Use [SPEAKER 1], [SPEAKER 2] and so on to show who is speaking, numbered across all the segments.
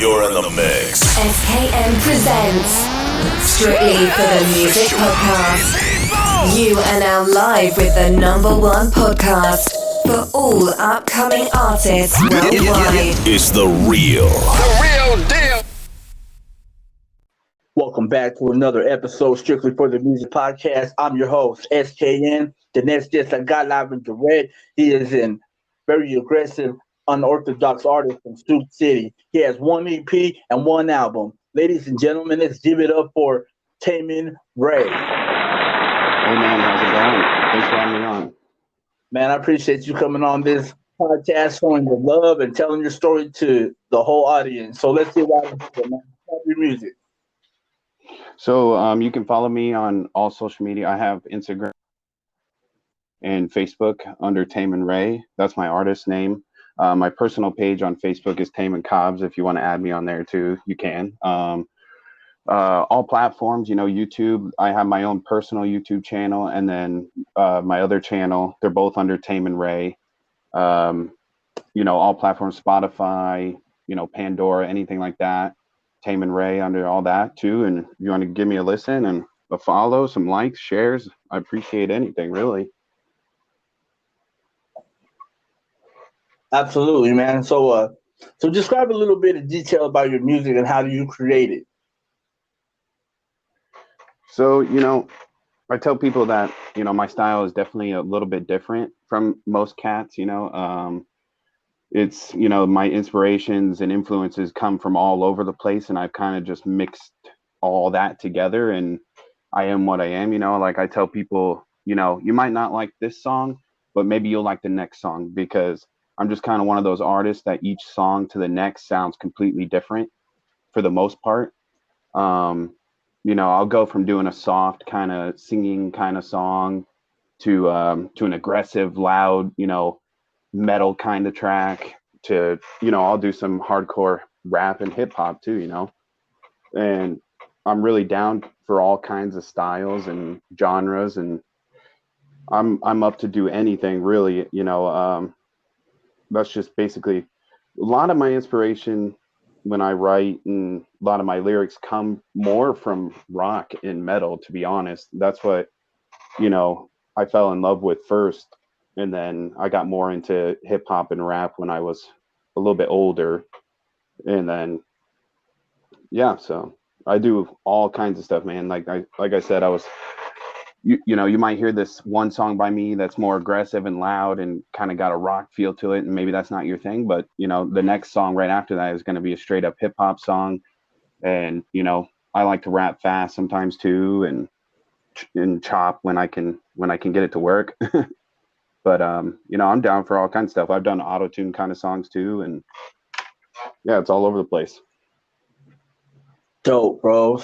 [SPEAKER 1] You're in the mix.
[SPEAKER 2] SKM presents Strictly for the Music Podcast. You are now live with the #1 podcast for all upcoming artists worldwide.
[SPEAKER 1] It's the real
[SPEAKER 3] deal.
[SPEAKER 4] Welcome back to another episode Strictly for the Music Podcast. I'm your host, SKN. The next guest I got live in direct. He is an very aggressive, unorthodox artist from Sioux City. He has one EP and one album. Ladies and gentlemen, let's give it up for Tamen Rayy.
[SPEAKER 5] Hey man, how's it going? Thanks for having me on.
[SPEAKER 4] Man, I appreciate you coming on this podcast, showing the love and telling your story to the whole audience. So let's get right into it, man. Stop your music.
[SPEAKER 5] So you can follow me on all social media. I have Instagram and Facebook under Tamen Rayy. That's my artist name. My personal page on Facebook is Tamen Cobbs. If you want to add me on there too, you can. All platforms, YouTube. I have my own personal YouTube channel, and then my other channel. They're both under Tamen Rayy. All platforms, Spotify, Pandora, anything like that. Tamen Rayy under all that too. And if you want to give me a listen and a follow, some likes, shares, I appreciate anything really.
[SPEAKER 4] Absolutely, man. So describe a little bit of detail about your music and how do you create it?
[SPEAKER 5] So, I tell people that, my style is definitely a little bit different from most cats, it's, my inspirations and influences come from all over the place, and I've kind of just mixed all that together, and I am what I am, like I tell people, you might not like this song, but maybe you'll like the next song, because I'm just kind of one of those artists that each song to the next sounds completely different for the most part. I'll go from doing a soft kind of singing kind of song to an aggressive, loud, metal kind of track to, I'll do some hardcore rap and hip hop too, and I'm really down for all kinds of styles and genres, and I'm up to do anything really, that's just basically a lot of my inspiration when I write, and a lot of my lyrics come more from rock and metal, to be honest. That's what, I fell in love with first. And then I got more into hip hop and rap when I was a little bit older. And then, yeah, so I do all kinds of stuff, man. Like I said, I was, you might hear this one song by me that's more aggressive and loud and kind of got a rock feel to it, and maybe that's not your thing, but the next song right after that is going to be a straight up hip hop song. And I like to rap fast sometimes too, and chop when I can get it to work. But I'm down for all kinds of stuff. I've done auto-tune kind of songs too, and yeah, it's all over the place.
[SPEAKER 4] Dope, bro.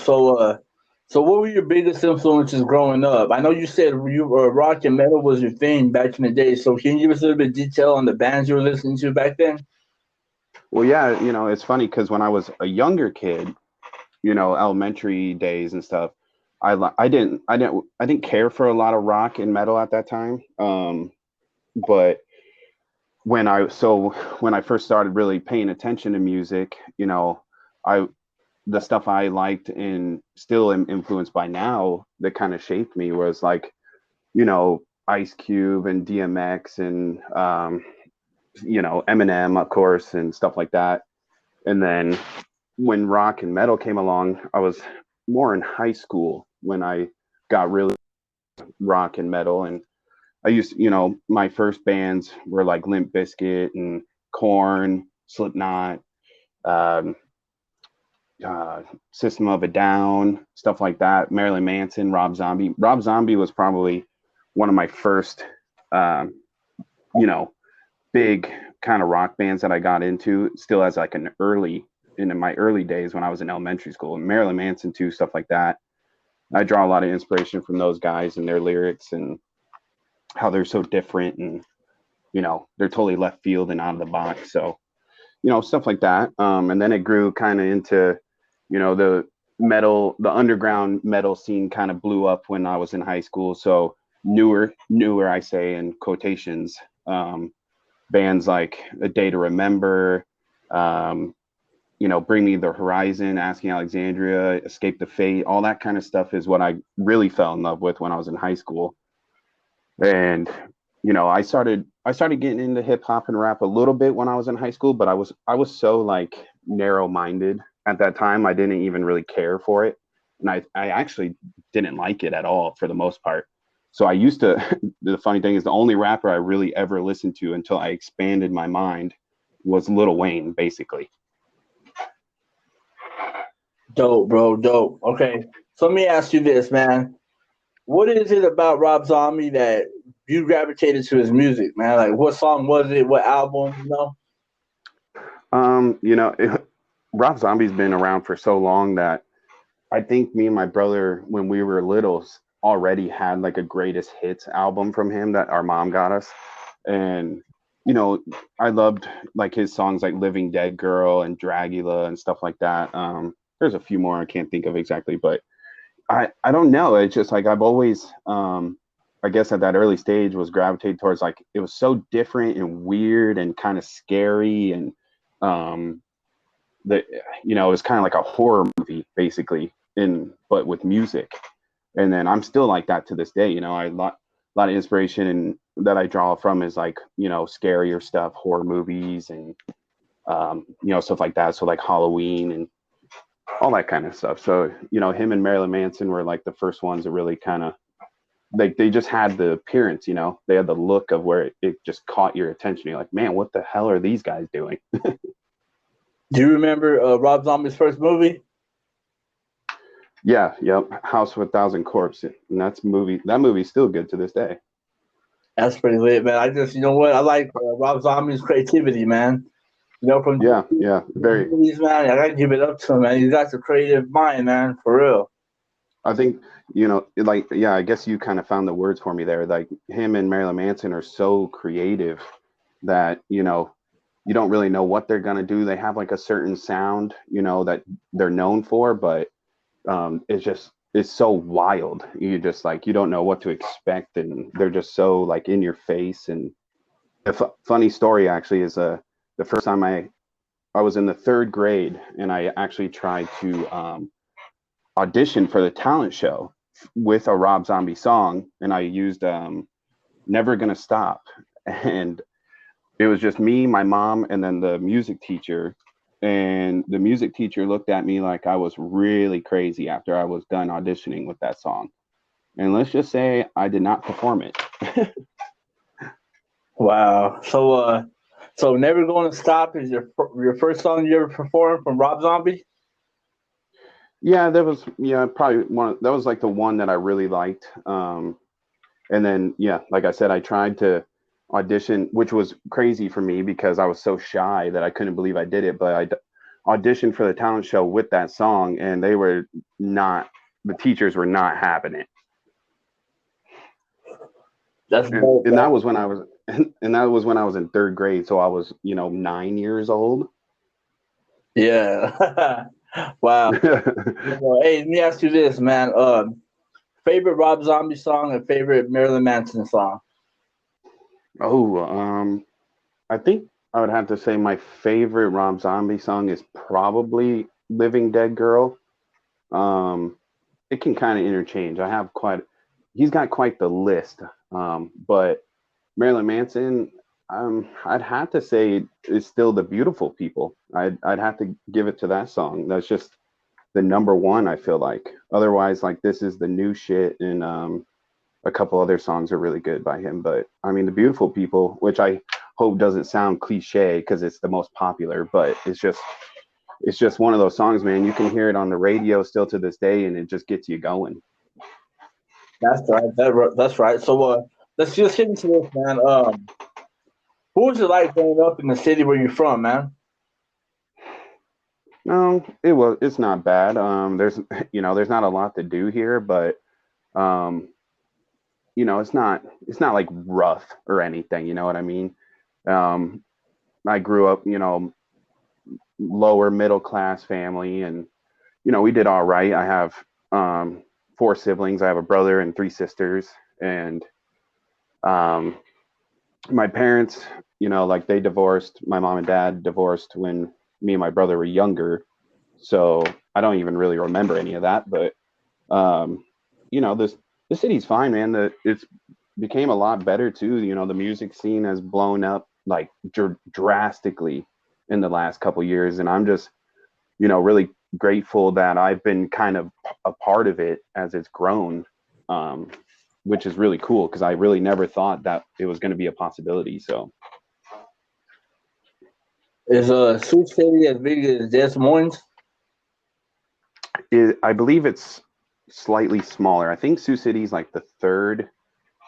[SPEAKER 4] So what were your biggest influences growing up? I know you said rock and metal was your thing back in the day. So can you give us a little bit of detail on the bands you were listening to back then?
[SPEAKER 5] Well, yeah, it's funny because when I was a younger kid, elementary days and stuff, I didn't care for a lot of rock and metal at that time. But when I first started really paying attention to music, the stuff I liked and still am influenced by now that kind of shaped me was like, Ice Cube and DMX and, Eminem, of course, and stuff like that. And then when rock and metal came along, I was more in high school when I got really rock and metal. And I used, my first bands were like Limp Bizkit and Korn, Slipknot, System of a Down, stuff like that. Marilyn Manson, Rob Zombie. Rob Zombie was probably one of my first, big kind of rock bands that I got into. Still as like in my early days when I was in elementary school. And Marilyn Manson too, stuff like that. I draw a lot of inspiration from those guys and their lyrics and how they're so different, and they're totally left field and out of the box. So stuff like that. And then it grew kind of into the underground metal scene kind of blew up when I was in high school. So newer, I say in quotations, bands like A Day to Remember, Bring Me the Horizon, Asking Alexandria, Escape the Fate, all that kind of stuff is what I really fell in love with when I was in high school. And I started getting into hip hop and rap a little bit when I was in high school, but I was so like narrow minded at that time. I didn't even really care for it, and I actually didn't like it at all for the most part. So I used to. The funny thing is, the only rapper I really ever listened to until I expanded my mind was Lil Wayne, basically.
[SPEAKER 4] Dope, bro. Dope. Okay. So let me ask you this, man. What is it about Rob Zombie that you gravitated to his music, man? Like, what song was it? What album? You know?
[SPEAKER 5] Um, you know, Rob Zombie's been around for so long that I think me and my brother, when we were littles, already had like a greatest hits album from him that our mom got us. And, you know, I loved like his songs like Living Dead Girl and Dragula and stuff like that. There's a few more I can't think of exactly, but I don't know. It's just like I've always, I guess at that early stage was gravitated towards like it was so different and weird and kind of scary and um, that it was kind of like a horror movie basically in but with music. And then I'm still like that to this day. I lot of inspiration and that I draw from is like scarier stuff, horror movies and stuff like that. So like Halloween and all that kind of stuff. So him and Marilyn Manson were like the first ones that really kind of like they just had the appearance. They had the look of where it just caught your attention. You're like, man, what the hell are these guys doing?
[SPEAKER 4] Do you remember Rob Zombie's first movie?
[SPEAKER 5] Yeah, yep. House of a Thousand Corpses, and that movie's still good to this day.
[SPEAKER 4] That's pretty lit, man. I just, you know what? I like Rob Zombie's creativity, man. From
[SPEAKER 5] Yeah, very.
[SPEAKER 4] movies, man. I gotta give it up to him, man. He's got a creative mind, man, for real.
[SPEAKER 5] I think like yeah, I guess you kind of found the words for me there. Like him and Marilyn Manson are so creative that you don't really know what they're gonna do. They have like a certain sound, that they're known for, but it's so wild. You just like you don't know what to expect, and they're just so like in your face. And funny story actually is the first time I was in the third grade, and I actually tried to audition for the talent show with a Rob Zombie song, and I used "Never Gonna Stop," and it was just me, my mom, and then the music teacher. And the music teacher looked at me like I was really crazy after I was done auditioning with that song. And let's just say I did not perform it.
[SPEAKER 4] Wow. So Never Gonna Stop is your first song you ever performed from Rob Zombie?
[SPEAKER 5] Yeah, that was probably that was like the one that I really liked. And then yeah, like I said, I tried to audition, which was crazy for me because I was so shy that I couldn't believe I did it. But I auditioned for the talent show with that song, and the teachers were not having it.
[SPEAKER 4] That's
[SPEAKER 5] And,
[SPEAKER 4] dope,
[SPEAKER 5] and
[SPEAKER 4] man.
[SPEAKER 5] that was when I was and that was when I was in third grade, so I was 9 years old.
[SPEAKER 4] Yeah. Wow. Well, hey, let me ask you this, man. Favorite Rob Zombie song and favorite Marilyn Manson song?
[SPEAKER 5] Oh, I think I would have to say my favorite Rob Zombie song is probably "Living Dead Girl." Um, it can kind of interchange. He's got quite the list. But Marilyn Manson, I'd have to say is still "The Beautiful People." I'd have to give it to that song. That's just the number one. I feel like. Otherwise, like This Is the New Shit and a couple other songs are really good by him. But I mean, "The Beautiful People," which I hope doesn't sound cliche because it's the most popular, but it's just one of those songs, man. You can hear it on the radio still to this day, and it just gets you going.
[SPEAKER 4] That's right. That's right. So, let's just get into this, man. Who was it like growing up in the city where you're from, man?
[SPEAKER 5] No, it's not bad. There's not a lot to do here, but um, it's not like rough or anything. You know what I mean? Um, I grew up, lower middle class family, and we did all right. I have four siblings. I have a brother and three sisters, and my parents, like they divorced. My mom and dad divorced when me and my brother were younger, so I don't even really remember any of that. But you know, the city's fine, man. It's became a lot better too. You know, the music scene has blown up like drastically in the last couple years, and I'm just, you know, really grateful that I've been kind of a part of it as it's grown, um, which is really cool because I really never thought that it was going to be a possibility. So
[SPEAKER 4] Is Sioux City as big as Des Moines?
[SPEAKER 5] I believe it's slightly smaller. I think Sioux City is like the third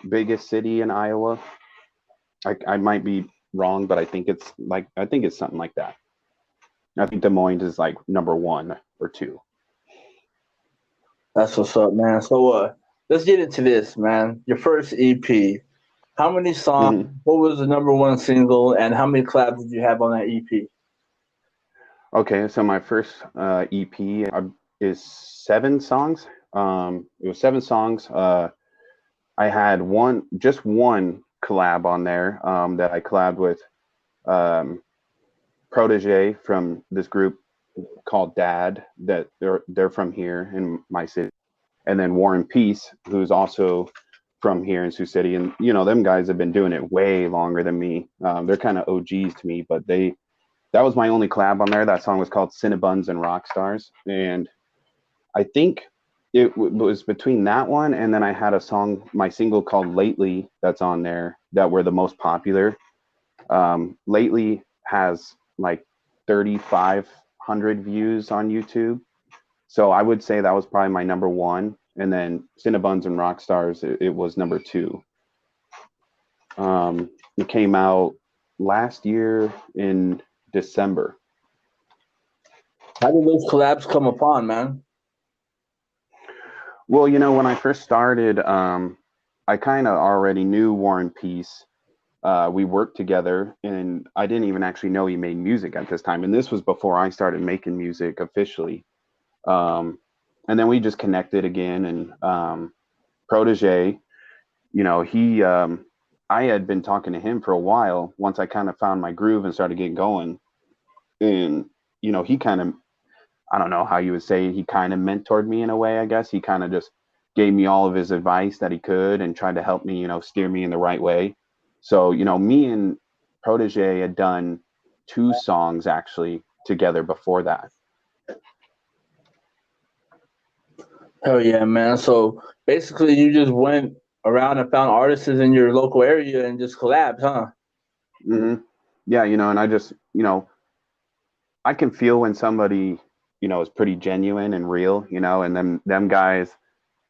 [SPEAKER 5] biggest city in Iowa. I might be wrong, but I think it's something like that. I think Des Moines is like number one or two.
[SPEAKER 4] That's what's up, man. So let's get into this, man. Your first EP. How many songs?
[SPEAKER 5] Hmm.
[SPEAKER 4] What was the number one single, and how many collabs did you have on that EP?
[SPEAKER 5] Okay, so my first EP is 7 songs. It was 7 songs. I had just one collab on there that I collabed with um, Protege from this group called Dad. That they're from here in my city, and then War and Peace, who's also from here in Sioux City. And you know, them guys have been doing it way longer than me. They're kind of OGs to me, but that was my only collab on there. That song was called Cinnabons and Rock Stars, and I think was between that one and then I had a song, my single called Lately, that's on there that were the most popular. Lately has like 3,500 views on YouTube. So I would say that was probably my number one. And then Cinnabons and Rock Stars, it was number two. It came out last year in December.
[SPEAKER 4] How did those collabs come upon, man?
[SPEAKER 5] Well, you know, when I first started, I kind of already knew War and Peace. We worked together, and I didn't even actually know he made music at this time. And this was before I started making music officially. Um, and then we just connected again. And Protege, you know, I had been talking to him for a while once I kind of found my groove and started getting going. And, you know, he kind of, I don't know how you would say, he kind of mentored me in a way, I guess. He kind of just gave me all of his advice that he could and tried to help me, you know, steer me in the right way. So, you know, me and Protege had done 2 songs actually together before that.
[SPEAKER 4] Hell yeah, man. So basically, you just went around and found artists in your local area and just collabed, huh?
[SPEAKER 5] Hmm. Yeah, you know, and I just, you know, I can feel when somebody, you know, is pretty genuine and real, you know, and them guys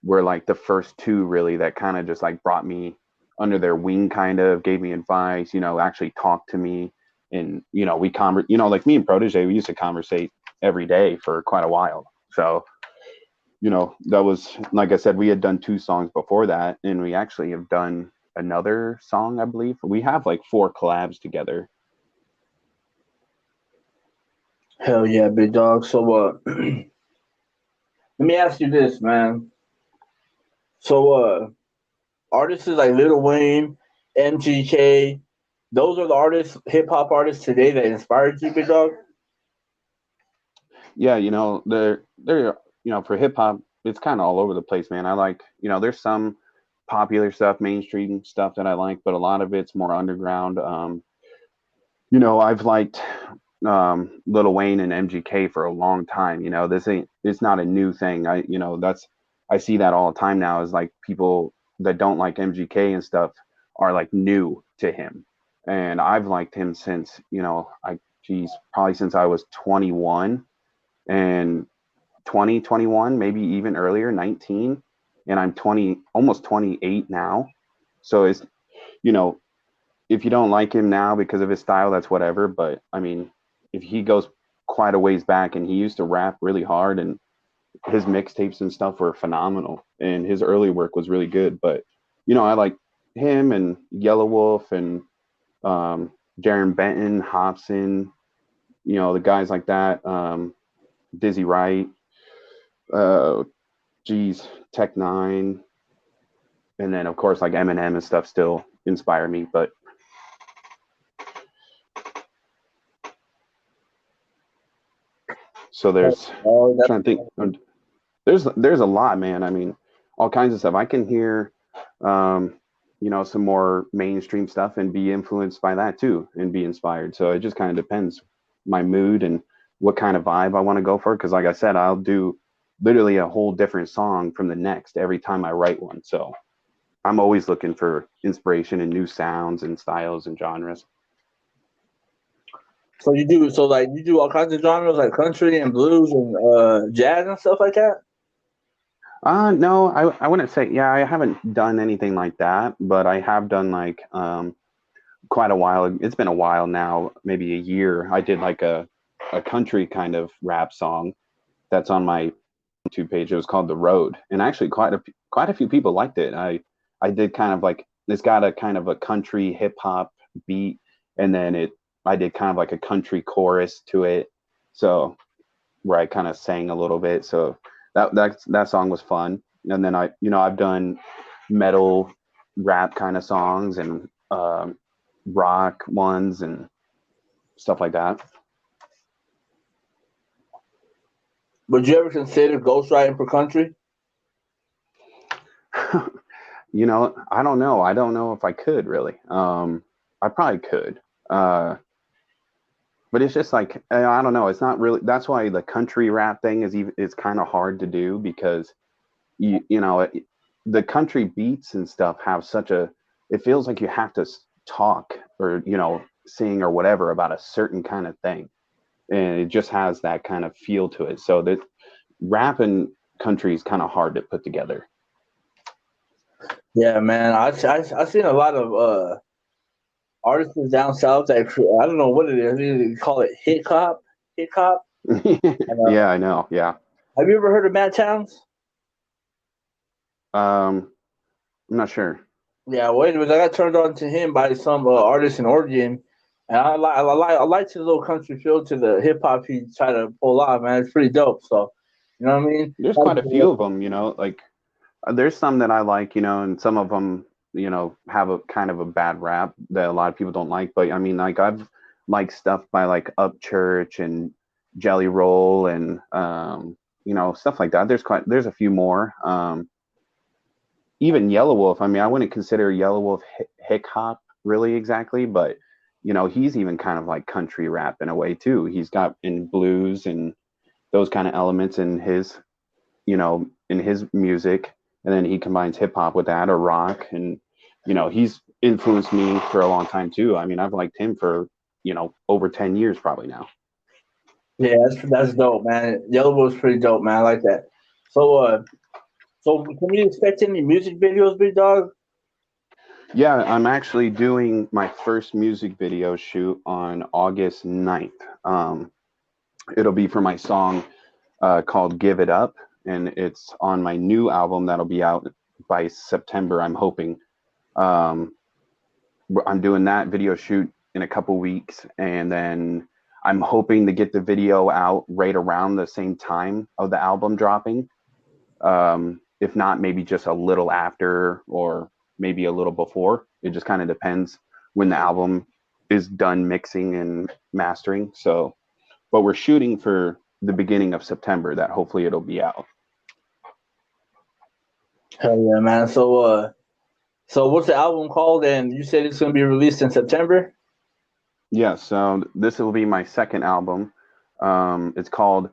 [SPEAKER 5] were like the first 2 really that kind of just like brought me under their wing, kind of gave me advice, you know, actually talked to me. And, you know, you know, like me and Protege, we used to conversate every day for quite a while. So, you know, that was, like I said, we had done 2 songs before that, and we actually have done another song, I believe. We have like 4 collabs together.
[SPEAKER 4] Hell yeah, big dog. So let me ask you this, man. So artists like Lil Wayne, MGK, those are the artists, hip hop artists today that inspired you, big dog.
[SPEAKER 5] Yeah, you know, they're you know, for hip hop, it's kind of all over the place, man. I like, you know, there's some popular stuff, mainstream stuff that I like, but a lot of it's more underground. You know, I've liked Lil Wayne and MGK for a long time. You know, it's not a new thing. You know, I see that all the time now, is like people that don't like MGK and stuff are like new to him. And I've liked him since, you know, probably since I was 21 and 2021, maybe even earlier, 19. And I'm 20, almost 28 now. So it's, you know, if you don't like him now because of his style, that's whatever. But I mean, if he goes quite a ways back, and he used to rap really hard, and his mixtapes and stuff were phenomenal, and his early work was really good. But you know, I like him and Yellow Wolf and Jaron Benton, Hobson, you know, the guys like that, Dizzy Wright, uh, geez, Tech Nine, and then of course like Eminem and stuff still inspire me. But So there's
[SPEAKER 4] Oh,
[SPEAKER 5] trying to think. There's a lot, man. I mean, all kinds of stuff. I can hear, um, some more mainstream stuff and be influenced by that too, and be inspired. So it just kind of depends my mood and what kind of vibe I want to go for. Because like I said, I'll do literally a whole different song from the next every time I write one. So I'm always looking for inspiration and new sounds and styles and genres.
[SPEAKER 4] so you do all kinds of genres like country and blues and jazz and stuff like that.
[SPEAKER 5] No, I wouldn't say, yeah, I haven't done anything like that, but I have done like quite a while. It's been a while now, maybe a year. I did like a country kind of rap song that's on my YouTube page. It was called The Road, and actually quite a few people liked it. I did kind of like, it's got a kind of a country hip hop beat, and then I did kind of like a country chorus to it. So where I kind of sang a little bit. So that song was fun. And then I've done metal rap kind of songs and rock ones and stuff like that.
[SPEAKER 4] Would you ever consider ghostwriting for country?
[SPEAKER 5] I don't know. I don't know if I could really. I probably could. But it's just like, I don't know. It's not really. That's why the country rap thing is kind of hard to do, because the country beats and stuff have such a. It feels like you have to talk or sing or whatever about a certain kind of thing, and it just has that kind of feel to it. So that rap and country is kind of hard to put together.
[SPEAKER 4] Yeah, man. I've seen a lot of artists down south that I don't know what it is. They call it hip hop. Hip hop.
[SPEAKER 5] Yeah, I know. Yeah.
[SPEAKER 4] Have you ever heard of Matt Towns?
[SPEAKER 5] I'm not sure.
[SPEAKER 4] Yeah, well, anyways, I got turned on to him by some artist in Oregon, and I like his little country feel to the hip hop he tried to pull off. Man, it's pretty dope. So, you know what I mean?
[SPEAKER 5] There's quite a few of them, like there's some that I like, and some of them, have a kind of a bad rap that a lot of people don't like. But I mean, like I've liked stuff by like Upchurch and Jelly Roll and stuff like that. There's a few more. Even Yellow Wolf. I mean, I wouldn't consider Yellow Wolf hip hop really exactly, but he's even kind of like country rap in a way too. He's got in blues and those kind of elements in his music, and then he combines hip hop with that or rock, and he's influenced me for a long time too. I mean, I've liked him for over 10 years probably now.
[SPEAKER 4] Yeah, that's dope, man. Yellow Wolf's pretty dope, man. I like that. So can we expect any music videos, big dog?
[SPEAKER 5] Yeah, I'm actually doing my first music video shoot on August 9th. It'll be for my song called Give It Up, and it's on my new album that'll be out by September, I'm hoping. I'm doing that video shoot in a couple weeks, and then I'm hoping to get the video out right around the same time of the album dropping. If not, maybe just a little after or maybe a little before. It just kind of depends when the album is done mixing and mastering. So, but we're shooting for the beginning of September that hopefully it'll be out.
[SPEAKER 4] Hell yeah, man. So what's the album called? And you said it's gonna be released in September.
[SPEAKER 5] Yeah, so this will be my second album. It's called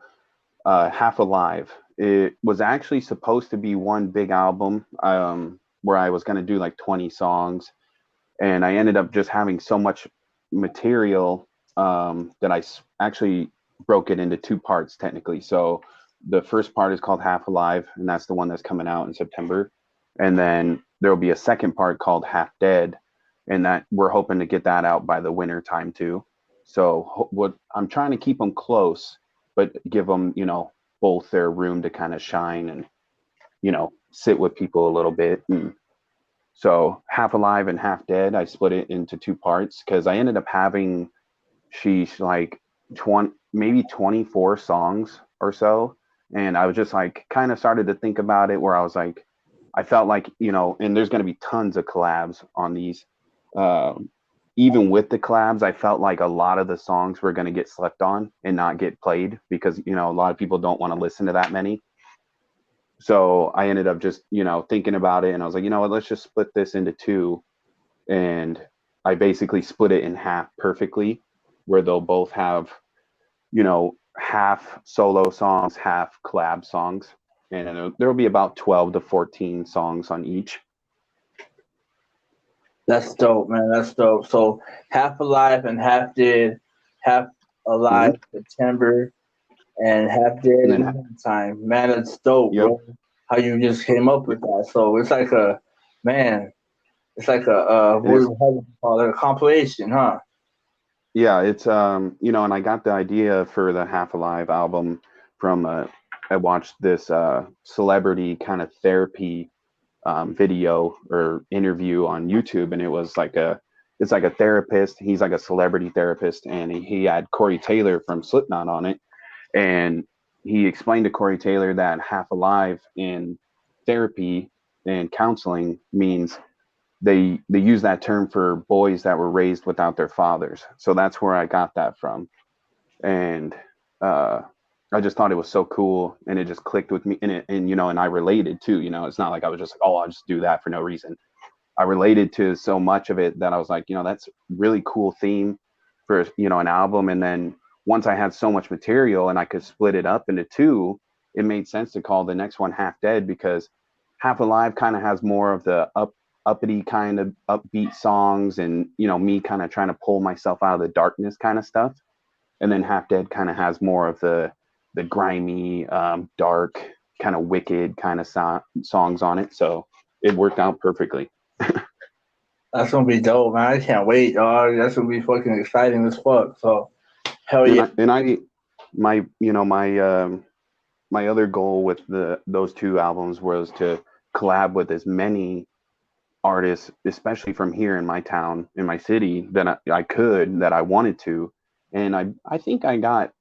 [SPEAKER 5] Half Alive. It was actually supposed to be one big album where I was going to do like 20 songs. And I ended up just having so much material that I actually broke it into two parts technically. So the first part is called Half Alive, and that's the one that's coming out in September. And then there will be a second part called Half Dead, and that we're hoping to get that out by the winter time too. So what I'm trying to keep them close, but give them, both their room to kind of shine and, sit with people a little bit. And so Half Alive and Half Dead, I split it into two parts because I ended up having, she's like 20, maybe 24 songs or so. And I was just like, kind of started to think about it where I was like, I felt like, and there's going to be tons of collabs on these. even with the collabs, I felt like a lot of the songs were going to get slept on and not get played because, you know, a lot of people don't want to listen to that many. So I ended up just, you know, thinking about it, and I was like, you know what, let's just split this into two. And I basically split it in half perfectly, where they'll both have, you know, half solo songs, half collab songs. And there'll be about 12 to 14 songs on each.
[SPEAKER 4] That's dope, man. That's dope. So half alive and half dead, half alive
[SPEAKER 5] Mm-hmm.
[SPEAKER 4] September and half dead
[SPEAKER 5] And
[SPEAKER 4] in
[SPEAKER 5] then,
[SPEAKER 4] the meantime. Man, that's dope,
[SPEAKER 5] yep.
[SPEAKER 4] bro. How you just came up with that. So it's like a man, it's like a
[SPEAKER 5] And it's,
[SPEAKER 4] how do you call it? A compilation, huh?
[SPEAKER 5] yeah, it's, you know, and I got the idea for the Half Alive album from, I watched this celebrity kind of therapy video or interview on YouTube, and it's like a therapist. He's like a celebrity therapist, and he had Corey Taylor from Slipknot on it, and he explained to Corey Taylor that half alive in therapy and counseling means they use that term for boys that were raised without their fathers. So that's where I got that from, and uh, I just thought it was so cool, and it just clicked with me. And you know, and I related too. You know, it's not like I was just like, oh, I'll just do that for no reason. I related to so much of it that I was like, you know, that's really cool theme for, you know, an album. And then once I had so much material and I could split it up into two, it made sense to call the next one Half Dead, because Half Alive kind of has more of the uppity kind of upbeat songs, and you know, me kind of trying to pull myself out of the darkness kind of stuff. And then Half Dead kind of has more of the grimy, dark, kind of wicked kind of songs on it. So it worked out perfectly.
[SPEAKER 4] That's gonna be dope, man. I can't wait, dog. That's gonna be fucking exciting as fuck. So hell yeah.
[SPEAKER 5] My, you know, my other goal with those two albums was to collab with as many artists, especially from here in my town, in my city, that that I wanted to. And I think I got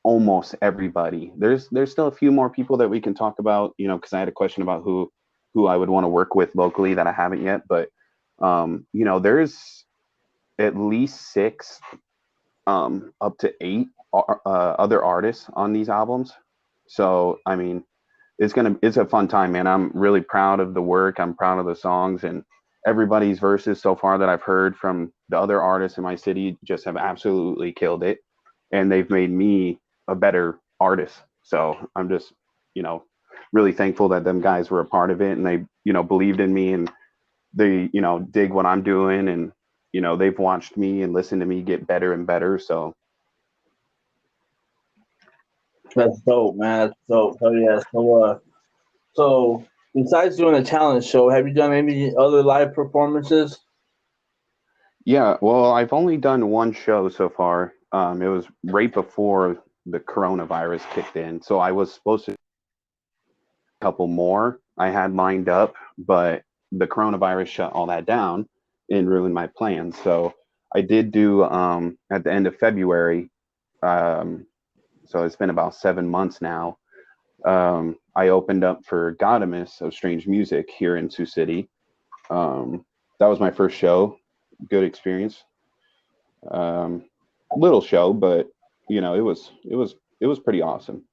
[SPEAKER 5] almost everybody. There's still a few more people that we can talk about, you know, because I had a question about who I would want to work with locally that I haven't yet. But you know, there's at least six, up to eight other artists on these albums. So I mean, it's a fun time, man. I'm really proud of the work. I'm proud of the songs, and everybody's verses so far that I've heard from the other artists in my city just have absolutely killed it, and they've made me a better artist. So I'm just, you know, really thankful that them guys were a part of it, and they, you know, believed in me, and they, you know, dig what I'm doing, and you know, they've watched me and listened to me get better and better. So
[SPEAKER 4] That's dope, man. That's dope. Hell yeah. So besides doing a talent show, have you done any other live performances?
[SPEAKER 5] yeah, well, I've only done one show so far. It was right before the coronavirus kicked in, so I was supposed to a couple more I had lined up, but the coronavirus shut all that down and ruined my plans. So I did do, at the end of February. Um, so it's been about 7 months now. I opened up for Godimus of Strange Music here in Sioux City. That was my first show. Good experience. Um, Little show, but you know, it was pretty awesome.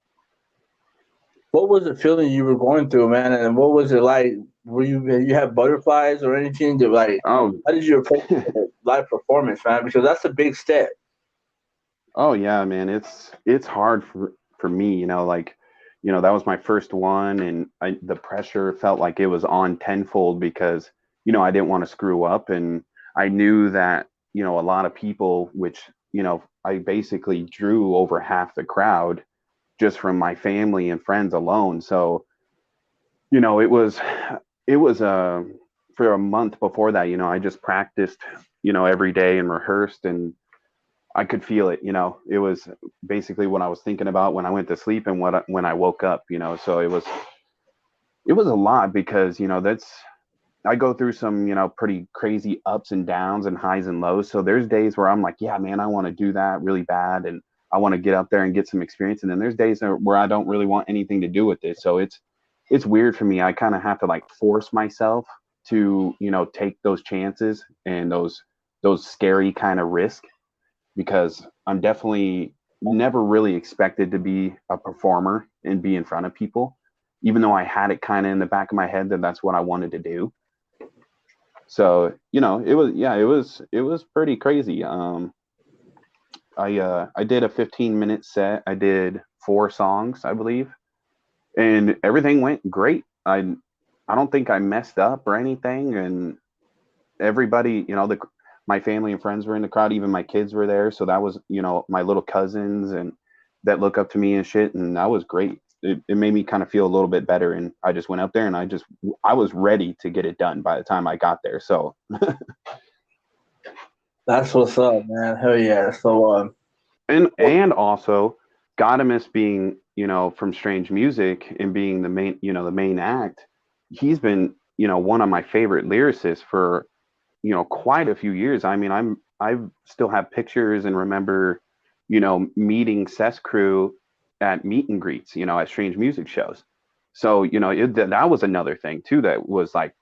[SPEAKER 4] What was the feeling you were going through, man? And what was it like? Were you have butterflies or anything? To like,
[SPEAKER 5] Oh,
[SPEAKER 4] how did you approach the live performance, man? Because that's a big step.
[SPEAKER 5] oh yeah, man. It's hard for me, you know, like, you know, that was my first one, and the pressure felt like it was on tenfold because, you know, I didn't want to screw up, and I knew that, you know, a lot of people, which, you know, I basically drew over half the crowd just from my family and friends alone. So, you know, it was for a month before that, you know, I just practiced, you know, every day and rehearsed, and I could feel it, you know. It was basically what I was thinking about when I went to sleep and when I woke up, you know. So it was a lot because, you know, that's I go through some, you know, pretty crazy ups and downs and highs and lows. So there's days where I'm like, yeah, man, I want to do that really bad, and I want to get up there and get some experience. And then there's days where I don't really want anything to do with it. So it's weird for me. I kind of have to like force myself to, you know, take those chances and those those scary kind of risk, because I'm definitely never really expected to be a performer and be in front of people, even though I had it kind of in the back of my head that that's what I wanted to do. So, it was pretty crazy. I did a 15-minute set. I did 4 songs, I believe, and everything went great. I don't think I messed up or anything, and everybody, my family and friends were in the crowd. Even my kids were there, so that was, my little cousins and that look up to me and shit, and that was great. It made me kind of feel a little bit better, and I just went up there and I was ready to get it done by the time I got there. So
[SPEAKER 4] That's what's up, man. Hell yeah. So
[SPEAKER 5] and also Gadamus being, from Strange Music and being the main act, he's been, one of my favorite lyricists for, quite a few years. I mean, I still have pictures and remember, meeting Cess Crew at meet and greets, at Strange Music shows. So, that was another thing too that was like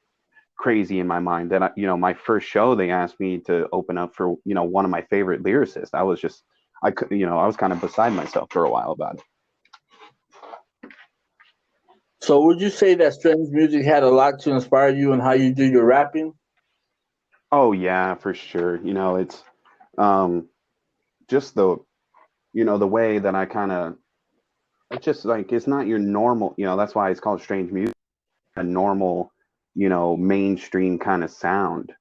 [SPEAKER 5] crazy in my mind, that my first show they asked me to open up for, one of my favorite lyricists. I was just, I could, I was kind of beside myself for a while about it.
[SPEAKER 4] so would you say that Strange Music had a lot to inspire you in how you do your rapping?
[SPEAKER 5] Oh yeah, for sure. It's just the way that I kind of, it's just like, it's not your normal, that's why it's called Strange Music, a normal, mainstream kind of sound.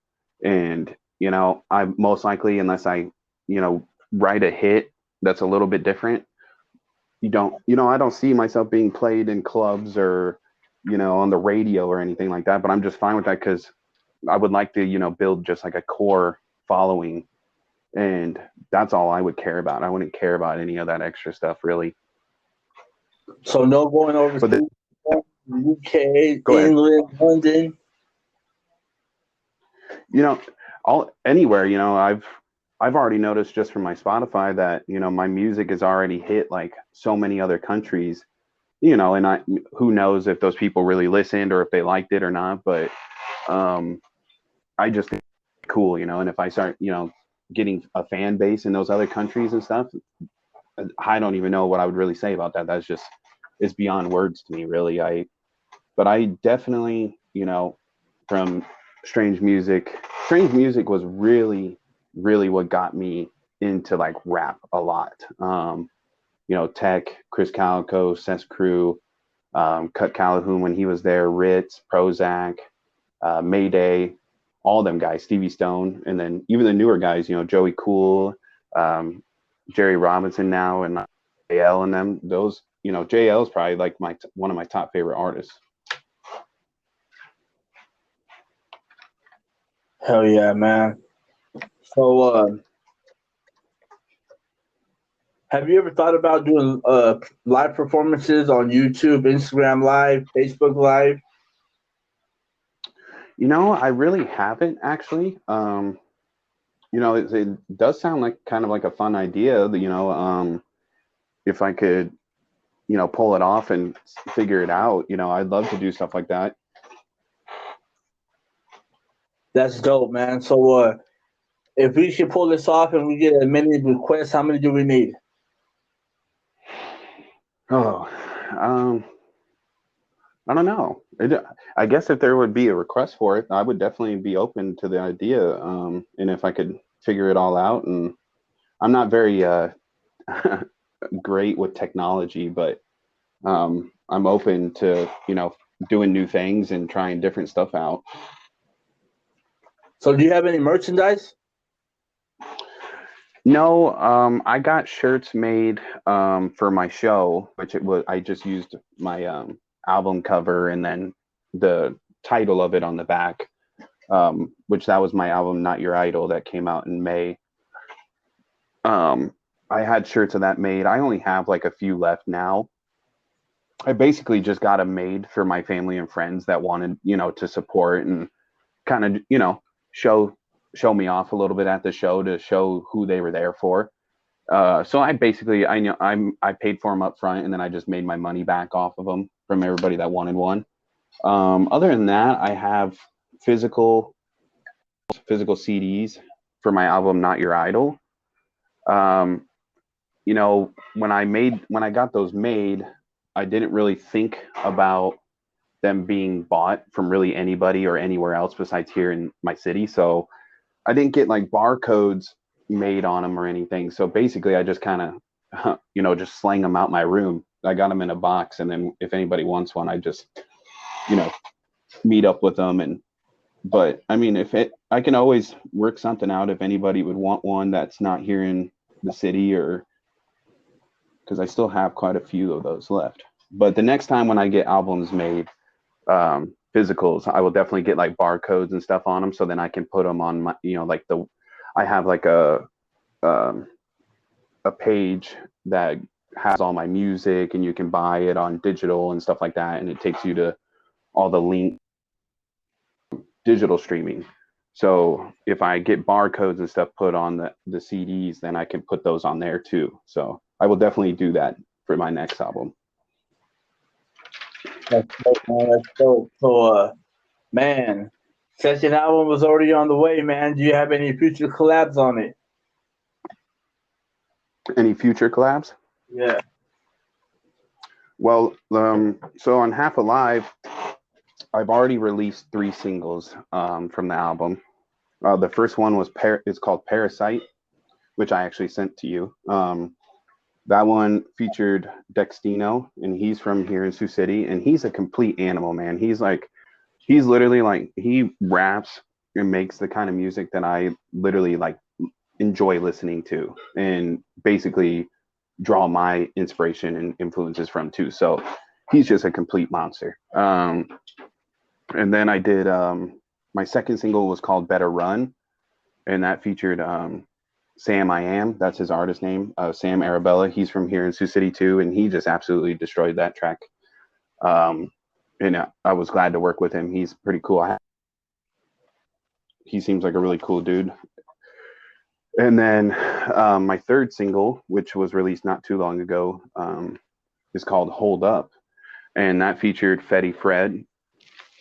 [SPEAKER 5] And, I most likely, unless I, write a hit that's a little bit different, I don't see myself being played in clubs or, on the radio or anything like that. But I'm just fine with that, because I would like to, build just like a core following. And that's all I would care about. I wouldn't care about any of that extra stuff, really.
[SPEAKER 4] So no going overseas, UK, England, London.
[SPEAKER 5] All anywhere. I've already noticed just from my Spotify that my music has already hit like so many other countries. And who knows if those people really listened or if they liked it or not. But I just think it's cool, and if I start, getting a fan base in those other countries and stuff, I don't even know what I would really say about that. That's just, it's beyond words to me, really. But I definitely, from Strange Music was really, really what got me into like rap a lot. Tech, Chris Calico, Cess Crew, Cut Calhoun when he was there, Ritz, Prozac, Mayday, all them guys, Stevie Stone, and then even the newer guys, Joey Cool, Jerry Robinson now, and JL and them. Those, JL is probably like one of my top favorite artists.
[SPEAKER 4] Hell yeah, man. So have you ever thought about doing live performances on YouTube, Instagram Live, Facebook Live?
[SPEAKER 5] I really haven't actually. It does sound like kind of like a fun idea. If I could, pull it off and figure it out, I'd love to do stuff like that.
[SPEAKER 4] That's dope, man. So if we can pull this off and we get as many requests, how many do we need?
[SPEAKER 5] Oh, I don't know. I guess if there would be a request for it, I would definitely be open to the idea. And if I could figure it all out, and I'm not very great with technology, but I'm open to, doing new things and trying different stuff out.
[SPEAKER 4] So do you have any merchandise?
[SPEAKER 5] No, I got shirts made for my show, which I just used my album cover and then the title of it on the back, which that was my album Not Your Idol that came out in May. I had shirts of that made. I only have like a few left now. I basically just got them made for my family and friends that wanted, to support and kind of, show me off a little bit at the show to show who they were there for. So I basically, I paid for them up front, and then I just made my money back off of them from everybody that wanted one. Other than that, I have physical CDs for my album Not Your Idol. Um, when I got those made, I didn't really think about them being bought from really anybody or anywhere else besides here in my city. So I didn't get like barcodes made on them or anything. So basically I just kind of, just slang them out my room. I got them in a box. And then if anybody wants one, I just, meet up with them. But I mean, I can always work something out if anybody would want one that's not here in the city, or because I still have quite a few of those left. But the next time when I get albums made, physicals, I will definitely get like barcodes and stuff on them, so then I can put them on my, I have like a page that has all my music, and you can buy it on digital and stuff like that, and it takes you to all the link digital streaming. So if I get barcodes and stuff put on the CDs, then I can put those on there too. So I will definitely do that for my next album.
[SPEAKER 4] That's dope, man. That's dope. So, man, Session album was already on the way, man. Do you have any future collabs on it?
[SPEAKER 5] Any future collabs?
[SPEAKER 4] Yeah.
[SPEAKER 5] Well, so on Half Alive, I've already released 3 singles from the album. The first one is called Parasite, which I actually sent to you. That one featured Dextino, and he's from here in Sioux City, and he's a complete animal, man. He's literally like, he raps and makes the kind of music that I literally like enjoy listening to, and basically draw my inspiration and influences from too. So he's just a complete monster. And then I did my second single was called Better Run, and that featured Sam I Am, that's his artist name, Sam Arabella. He's from here in Sioux City too, and he just absolutely destroyed that track. And I was glad to work with him. He's pretty cool. He seems like a really cool dude. And then my third single, which was released not too long ago, is called Hold Up, and that featured Fetty Fred.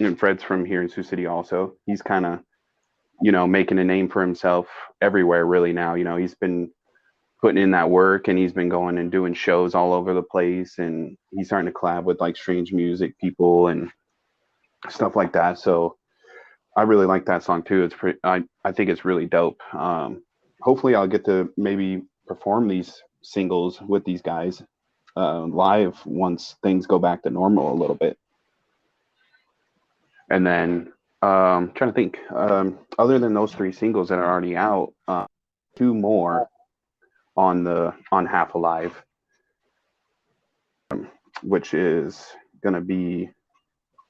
[SPEAKER 5] And Fred's from here in Sioux City also. He's kind of, making a name for himself everywhere really now. He's been putting in that work, and he's been going and doing shows all over the place, and he's starting to collab with like Strange Music people and stuff like that. So I really like that song too. It's pretty, I think it's really dope. Hopefully I'll get to maybe perform these singles with these guys live once things go back to normal a little bit. And then I'm trying to think, other than those 3 singles that are already out, 2 more on Half Alive, which is gonna be,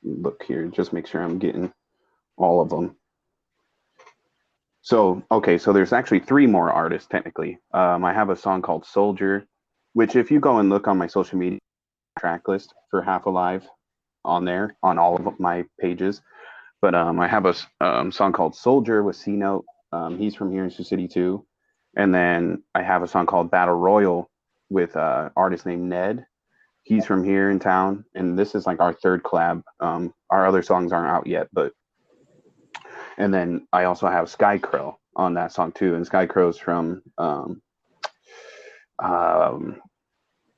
[SPEAKER 5] look here, just make sure I'm getting all of them. So there's actually 3 more artists technically. I have a song called Soldier, which if you go and look on my social media track list for Half Alive on there, on all of my pages. But I have a song called Soldier with C Note. He's from here in Sioux City too. And then I have a song called Battle Royal with an artist named Ned. He's from here in town, and this is like our 3rd collab. Our other songs aren't out yet, and then I also have Sky Crow on that song too. And Sky Crow's from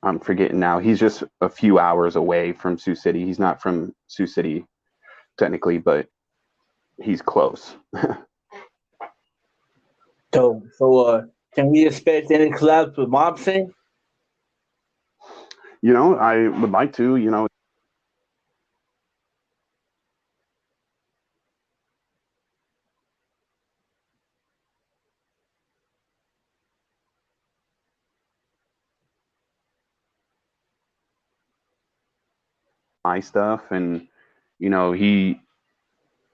[SPEAKER 5] I'm forgetting now. He's just a few hours away from Sioux City. He's not from Sioux City technically, he's close.
[SPEAKER 4] So, can we expect any collabs with Mobson?
[SPEAKER 5] I would like to, my stuff, and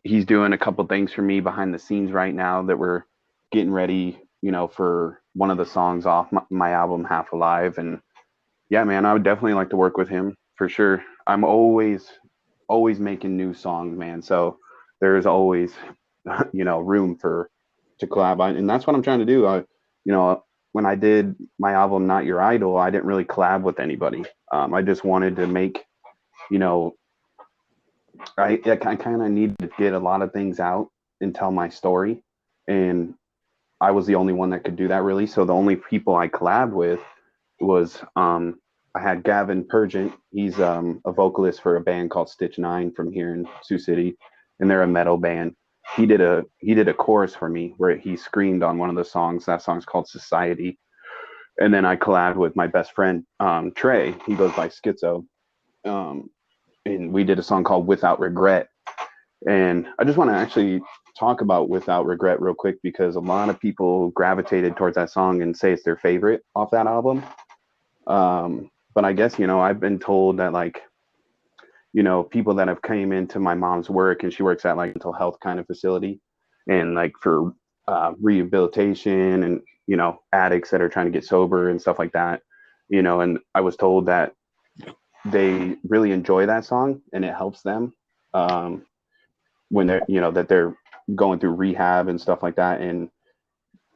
[SPEAKER 5] he's doing a couple things for me behind the scenes right now that we're getting ready, for one of the songs off my album Half Alive. And yeah, man, I would definitely like to work with him for sure. I'm always making new songs, man. So there's always, room to collab. And that's what I'm trying to do. When I did my album Not Your Idol, I didn't really collab with anybody. I just wanted to make, I kind of need to get a lot of things out and tell my story. And I was the only one that could do that really. So the only people I collabed with was I had Gavin Purgent. He's a vocalist for a band called Stitch Nine from here in Sioux City, and they're a metal band. He did a chorus for me where he screamed on one of the songs. That song's called Society. And then I collabed with my best friend Trey. He goes by Schizo, and we did a song called Without Regret. And I just want to actually talk about Without Regret real quick because a lot of people gravitated towards that song and say it's their favorite off that album. But I guess, I've been told that like, people that have came into my mom's work, and she works at like mental health kind of facility and like for rehabilitation and, addicts that are trying to get sober and stuff like that, and I was told that they really enjoy that song and it helps them when they're, that they're going through rehab and stuff like that. And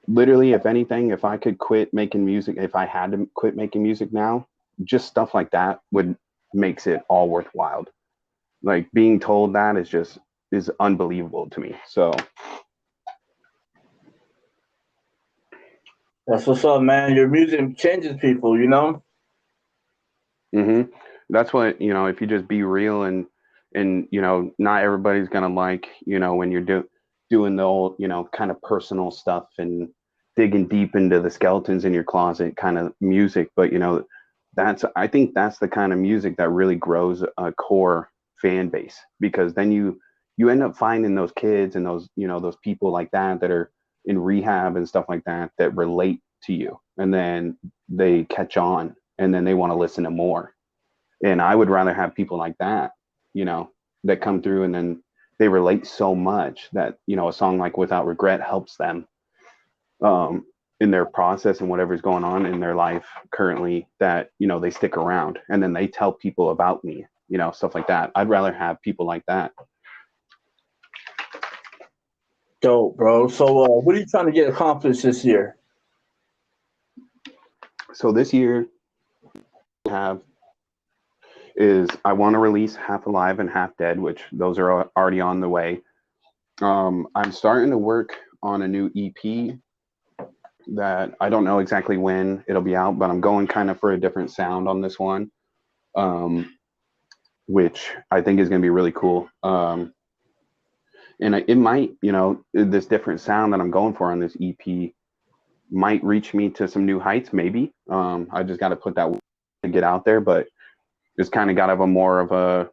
[SPEAKER 5] literally, if anything, if I could quit making music, if I had to quit making music now, just stuff like that makes it all worthwhile. Like being told that is unbelievable to me. So
[SPEAKER 4] that's what's up, man. Your music changes people,
[SPEAKER 5] Mm-hmm. That's what, if you just be real and not everybody's gonna like, when you're doing the old, kind of personal stuff and digging deep into the skeletons in your closet kind of music. But I think that's the kind of music that really grows a core fan base, because then you end up finding those kids and those, those people like that are in rehab and stuff like that relate to you, and then they catch on and then they want to listen to more. And I would rather have people like that, that come through and then they relate so much that, a song like Without Regret helps them in their process and whatever's going on in their life currently, that, they stick around and then they tell people about me, stuff like that. I'd rather have people like that.
[SPEAKER 4] Dope, bro. So what are you trying to get accomplished this year?
[SPEAKER 5] So this year I want to release Half Alive and Half Dead, which those are already on the way. I'm starting to work on a new EP that I don't know exactly when it'll be out, but I'm going kind of for a different sound on this one, which I think is going to be really cool. And it might, this different sound that I'm going for on this EP might reach me to some new heights, maybe. I just got to put that to get out there, but it's kind of got to have a more of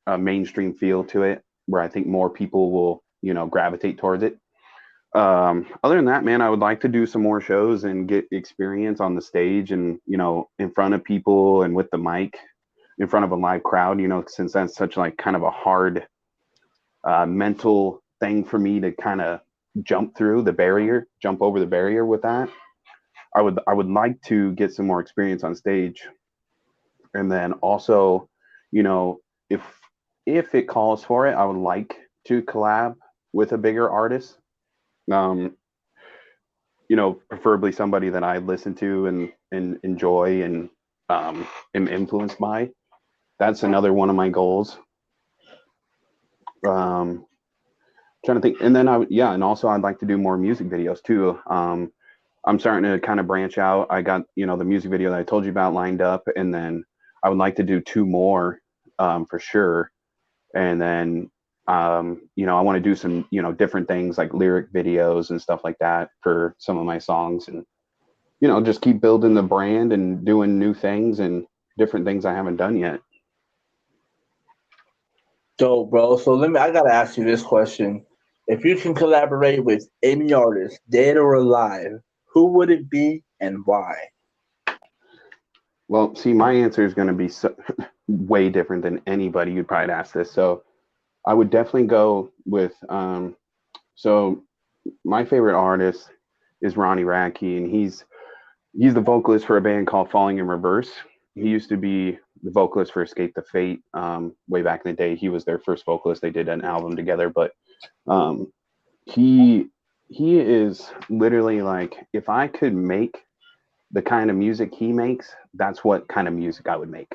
[SPEAKER 5] a mainstream feel to it, where I think more people will, gravitate towards it. Other than that, man, I would like to do some more shows and get experience on the stage and, in front of people and with the mic in front of a live crowd, since that's such like kind of a hard mental thing for me to kind of jump over the barrier with that. I would like to get some more experience on stage. And then also, if it calls for it, I would like to collab with a bigger artist. Preferably somebody that I listen to and enjoy and am influenced by. That's another one of my goals. Trying to think, and then and also I'd like to do more music videos too. I'm starting to kind of branch out. I got the music video that I told you about lined up, and then I would like to do 2 more for sure. And then I want to do some different things like lyric videos and stuff like that for some of my songs, and just keep building the brand and doing new things and different things I haven't done yet.
[SPEAKER 4] Dope, bro. So I gotta ask you this question. If you can collaborate with any artist, dead or alive, who would it be and why?
[SPEAKER 5] Well, see, my answer is going to be way different than anybody you'd probably ask this. So I would definitely go with, so my favorite artist is Ronnie Radke, and he's the vocalist for a band called Falling in Reverse. He used to be the vocalist for Escape the Fate way back in the day. He was their first vocalist. They did an album together, but he is literally like, if I could make the kind of music he makes, that's what kind of music I would make.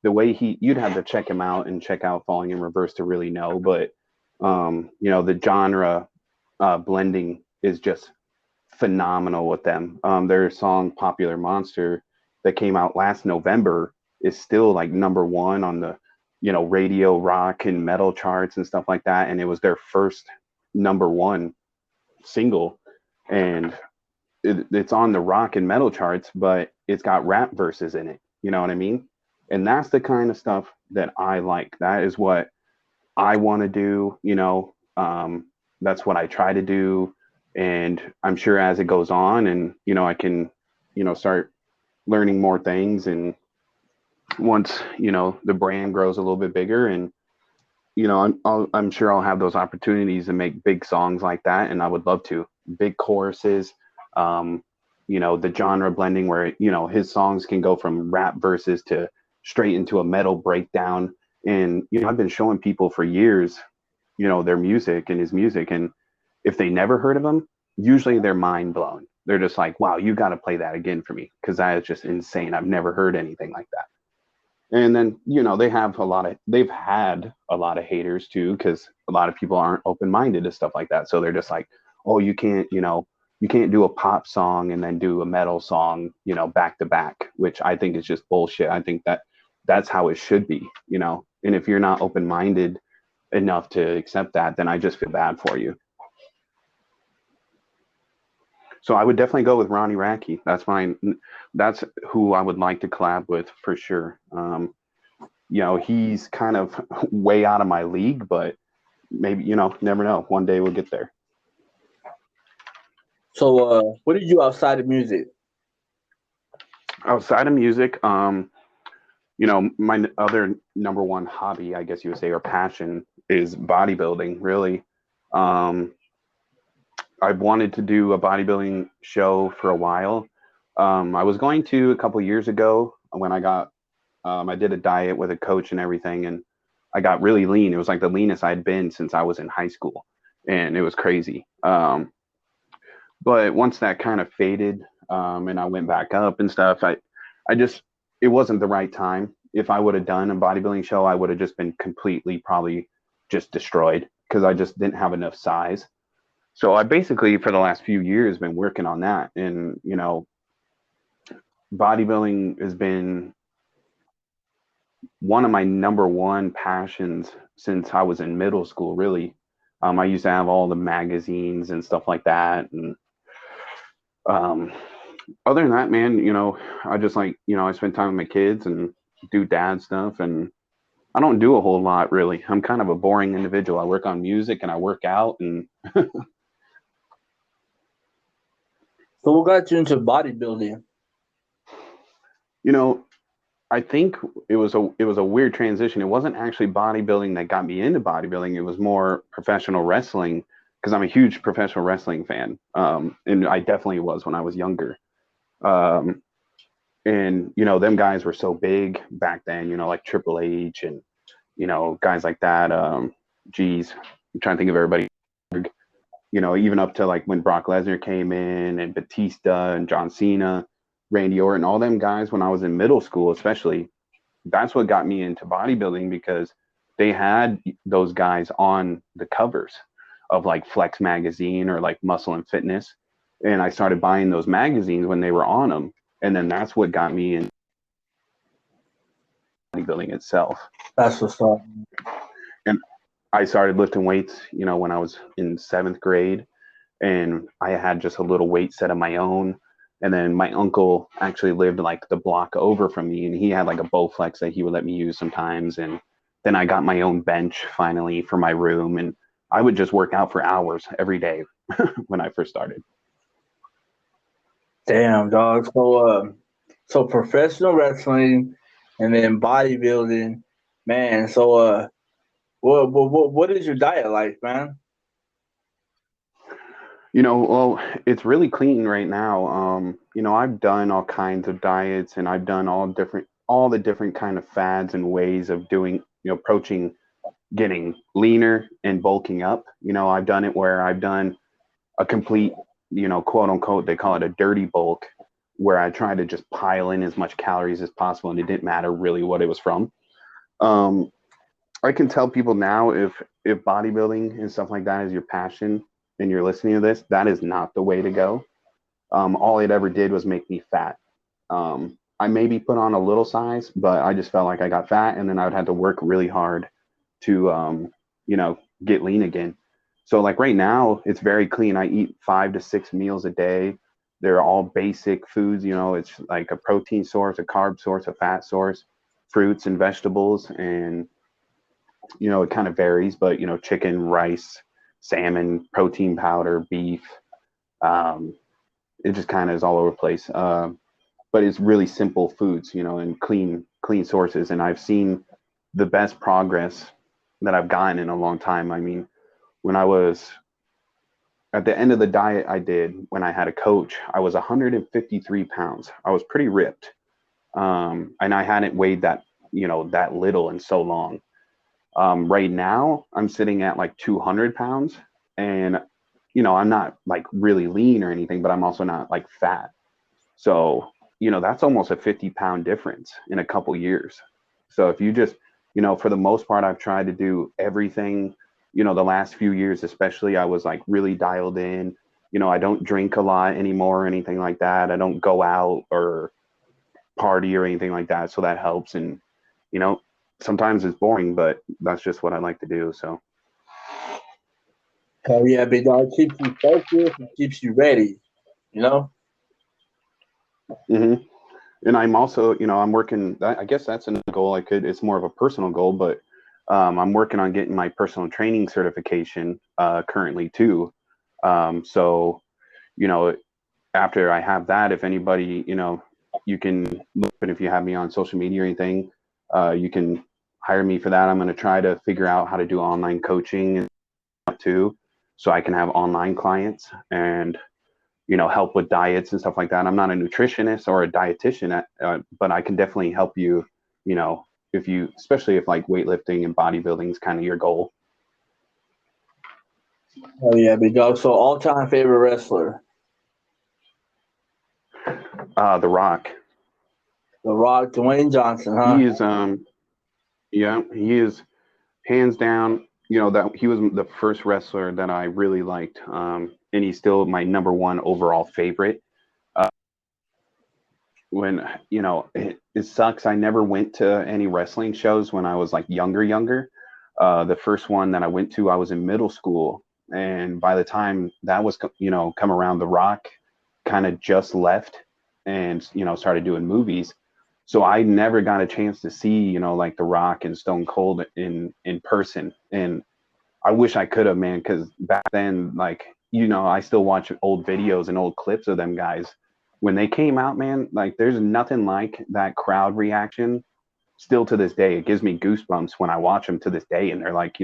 [SPEAKER 5] The way you'd have to check him out and check out Falling in Reverse to really know, but The genre blending is just phenomenal with them. Their song Popular Monster that came out last November is still like number one on the, radio rock and metal charts and stuff like that. And it was their first number one single. And it's on the rock and metal charts, but it's got rap verses in it. You know what I mean? And that's the kind of stuff that I like. That is what I want to do. That's what I try to do. And I'm sure as it goes on and, I can, start learning more things. And once, the brand grows a little bit bigger and, I'm sure I'll have those opportunities to make big songs like that. And I would love to. Big choruses, the genre blending where, his songs can go from rap verses to straight into a metal breakdown. And, I've been showing people for years, their music and his music. And if they never heard of him, usually they're mind blown. They're just like, wow, you got to play that again for me. Cause that is just insane. I've never heard anything like that. And then, they've had a lot of haters too, because a lot of people aren't open-minded to stuff like that. So they're just like, oh, you can't do a pop song and then do a metal song, back to back, which I think is just bullshit. I think that's how it should be, and if you're not open-minded enough to accept that, then I just feel bad for you. So I would definitely go with Ronnie Radke. That's who I would like to collab with for sure. He's kind of way out of my league, but maybe, never know. One day we'll get there.
[SPEAKER 4] So, what did you do outside of music?
[SPEAKER 5] Outside of music, my other number one hobby, I guess you would say, or passion is bodybuilding, really. I've wanted to do a bodybuilding show for a while. I was going to a couple years ago when I did a diet with a coach and everything, and I got really lean. It was like the leanest I'd been since I was in high school, and it was crazy. But once that kind of faded, and I went back up and stuff, it wasn't the right time. If I would have done a bodybuilding show, I would have just been completely probably just destroyed because I just didn't have enough size. So I basically, for the last few years, been working on that. And, bodybuilding has been one of my number one passions since I was in middle school, really. I used to have all the magazines and stuff like that. And other than that, man, I just like, I spend time with my kids and do dad stuff. And I don't do a whole lot, really. I'm kind of a boring individual. I work on music and I work out and
[SPEAKER 4] So, what got you into bodybuilding?
[SPEAKER 5] I think it was a weird transition. It wasn't actually bodybuilding that got me into bodybuilding. It was more professional wrestling because I'm a huge professional wrestling fan. And I definitely was when I was younger. And, them guys were so big back then, like Triple H and, guys like that. Geez, I'm trying to think of everybody. Even up to like when Brock Lesnar came in and Batista and John Cena, Randy Orton, all them guys when I was in middle school, especially, that's what got me into bodybuilding because they had those guys on the covers of like Flex magazine or like Muscle and Fitness. And I started buying those magazines when they were on them. And then that's what got me in bodybuilding itself.
[SPEAKER 4] That's what's up.
[SPEAKER 5] And I started lifting weights, when I was in 7th grade, and I had just a little weight set of my own. And then my uncle actually lived like the block over from me, and he had like a Bowflex that he would let me use sometimes. And then I got my own bench finally for my room, and I would just work out for hours every day when I first started.
[SPEAKER 4] Damn, dog. So professional wrestling and then bodybuilding, man. So, what is your diet like, man?
[SPEAKER 5] Well, it's really clean right now. I've done all kinds of diets and I've done all the different kind of fads and ways of doing, approaching getting leaner and bulking up. I've done it where I've done a complete, quote unquote, they call it a dirty bulk, where I try to just pile in as much calories as possible and it didn't matter really what it was from. I can tell people now if bodybuilding and stuff like that is your passion and you're listening to this, that is not the way to go. All it ever did was make me fat. I maybe put on a little size, but I just felt like I got fat, and then I would have to work really hard to, get lean again. So like right now, it's very clean. I eat 5 to 6 meals a day. They're all basic foods. It's like a protein source, a carb source, a fat source, fruits and vegetables, and it kind of varies, but chicken, rice, salmon, protein powder, beef. Um, it just kind of is all over the place. But it's really simple foods, and clean sources. And I've seen the best progress that I've gotten in a long time. I mean, when I was at the end of the diet I did when I had a coach, I was 153 pounds. I was pretty ripped. And I hadn't weighed that little in so long. Right now I'm sitting at like 200 pounds, and, I'm not like really lean or anything, but I'm also not like fat. So, that's almost a 50-pound difference in a couple years. So if you just, for the most part, I've tried to do everything, the last few years, especially, I was like really dialed in. I don't drink a lot anymore or anything like that. I don't go out or party or anything like that. So that helps. And, sometimes it's boring, but that's just what I like to do. So.
[SPEAKER 4] Hell yeah, big dog. Keeps you focused and keeps you ready, you know?
[SPEAKER 5] hmm And I'm also, I'm working, I guess that's another goal it's more of a personal goal, but I'm working on getting my personal training certification currently too. So, you know, after I have that, if anybody, you can look, and if you have me on social media or anything, you can hire me for that. I'm going to try to figure out how to do online coaching too, so I can have online clients and, help with diets and stuff like that. I'm not a nutritionist or a dietitian, but I can definitely help you, if you, especially if like weightlifting and bodybuilding is kind of your goal.
[SPEAKER 4] Hell yeah, big dog. So all-time favorite wrestler?
[SPEAKER 5] The Rock.
[SPEAKER 4] The Rock, Dwayne Johnson, huh?
[SPEAKER 5] He is, yeah, he is hands down. That he was the first wrestler that I really liked, and he's still my number one overall favorite. When it sucks, I never went to any wrestling shows when I was like younger. The first one that I went to, I was in middle school, and by the time that was come around, The Rock kind of just left and started doing movies. So I never got a chance to see like The Rock and Stone Cold in person. And I wish I could have, man, because back then, like, I still watch old videos and old clips of them guys when they came out, man. Like, there's nothing like that crowd reaction still to this day. It gives me goosebumps when I watch them to this day, and they're like,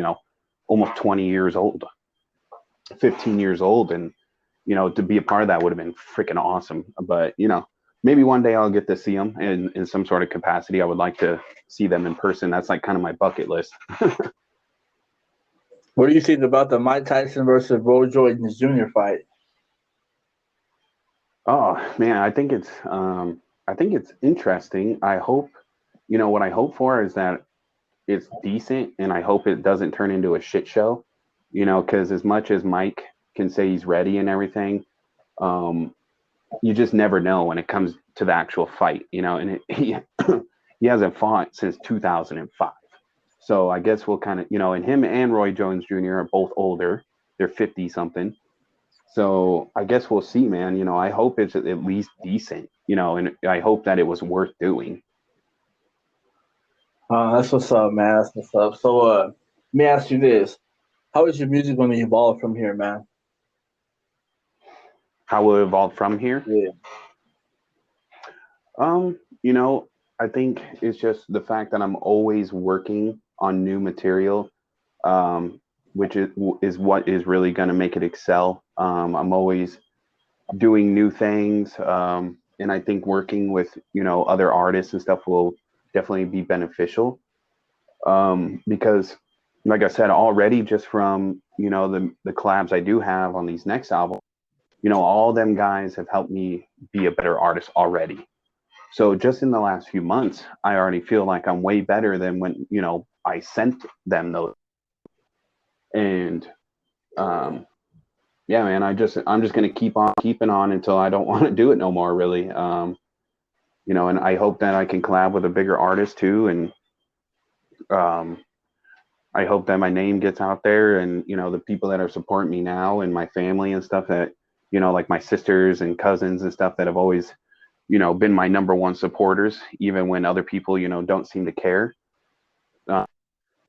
[SPEAKER 5] almost 20 years old, 15 years old. And, to be a part of that would have been freaking awesome. But, maybe one day I'll get to see them in some sort of capacity. I would like to see them in person. That's like kind of my bucket list.
[SPEAKER 4] What do you think about the Mike Tyson versus Roy Jones Jr. fight?
[SPEAKER 5] Oh man, I think it's interesting. I hope, what I hope for is that it's decent, and I hope it doesn't turn into a shit show. Because as much as Mike can say he's ready and everything, you just never know when it comes to the actual fight. He he hasn't fought since 2005. So I guess we'll kind of, and him and Roy Jones Jr. are both older. They're 50 something. So I guess we'll see, man. I hope it's at least decent, and I hope that it was worth doing.
[SPEAKER 4] That's what's up, man. That's what's up. So let me ask you this. How is your music going to evolve from here, man?
[SPEAKER 5] How will it evolve from here?
[SPEAKER 4] Yeah.
[SPEAKER 5] I think it's just the fact that I'm always working on new material, which is what is really going to make it excel. I'm always doing new things, and I think working with other artists and stuff will definitely be beneficial, because, like I said already, just from the collabs I do have on these next albums, all them guys have helped me be a better artist already. So just in the last few months, I already feel like I'm way better than when, I sent them those. And yeah, man, I'm just gonna keep on keeping on until I don't want to do it no more, really. And I hope that I can collab with a bigger artist too, and um, I hope that my name gets out there, and the people that are supporting me now and my family and stuff that like my sisters and cousins and stuff that have always been my number one supporters, even when other people don't seem to care. Uh,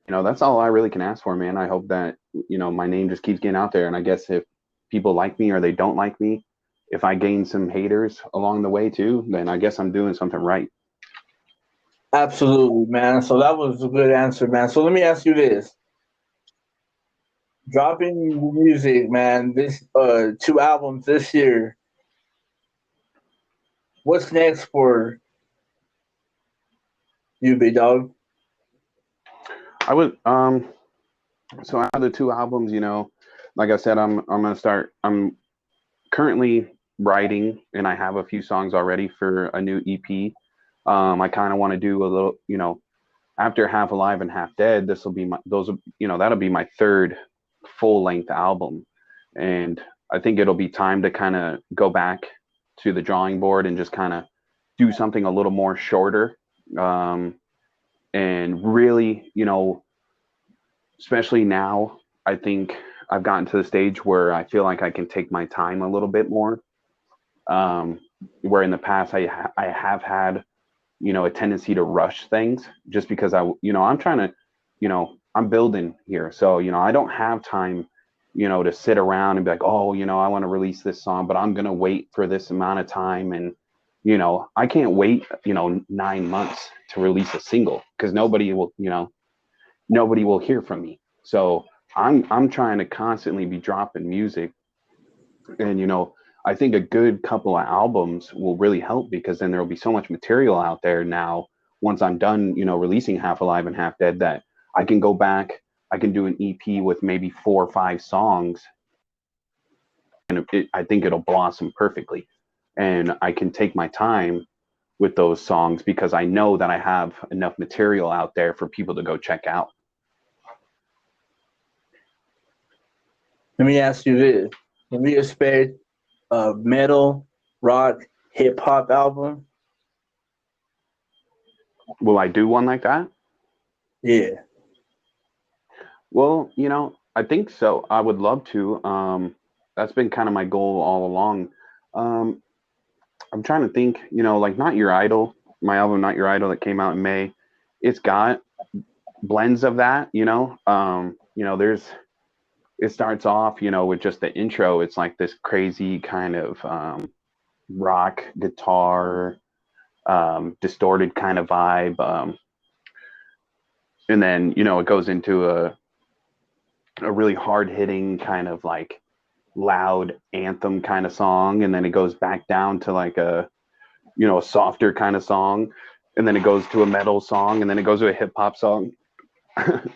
[SPEAKER 5] that's all I really can ask for, man. I hope that my name just keeps getting out there, and I guess if people like me or they don't like me, if I gain some haters along the way too, then I guess I'm doing something right.
[SPEAKER 4] Absolutely, man. So that was a good answer, man. So let me ask you this: dropping music, man. This 2 albums this year. What's next for you, big dog?
[SPEAKER 5] I would so out of the 2 albums, like I said, I'm currently writing, and I have a few songs already for a new EP. I kind of want to do a little, after Half Alive and Half Dead, this will be that'll be my third full length album. And I think it'll be time to kind of go back to the drawing board and just kind of do something a little more shorter. And really, especially now, I think I've gotten to the stage where I feel like I can take my time a little bit more. Where in the past I have had, a tendency to rush things just because I'm trying to, I'm building here. So, I don't have time, to sit around and be like, oh, I want to release this song, but I'm going to wait for this amount of time. And, I can't wait, 9 months to release a single because nobody will hear from me. So I'm trying to constantly be dropping music. And, I think a good couple of albums will really help because then there'll be so much material out there now once I'm done, releasing Half Alive and Half Dead, that I can go back, I can do an EP with maybe 4 or 5 songs, and I think it'll blossom perfectly. And I can take my time with those songs because I know that I have enough material out there for people to go check out.
[SPEAKER 4] Let me ask you this: can we expect a metal, rock, hip hop album?
[SPEAKER 5] Will I do one like that?
[SPEAKER 4] Yeah.
[SPEAKER 5] Well, I think so. I would love to. That's been kind of my goal all along. I'm trying to think, like Not Your Idol, my album Not Your Idol that came out in May. It's got blends of that, it starts off, with just the intro. It's like this crazy kind of rock guitar, distorted kind of vibe. And then, it goes into a really hard hitting kind of like loud anthem kind of song. And then it goes back down to like a softer kind of song. And then it goes to a metal song, and then it goes to a hip hop song.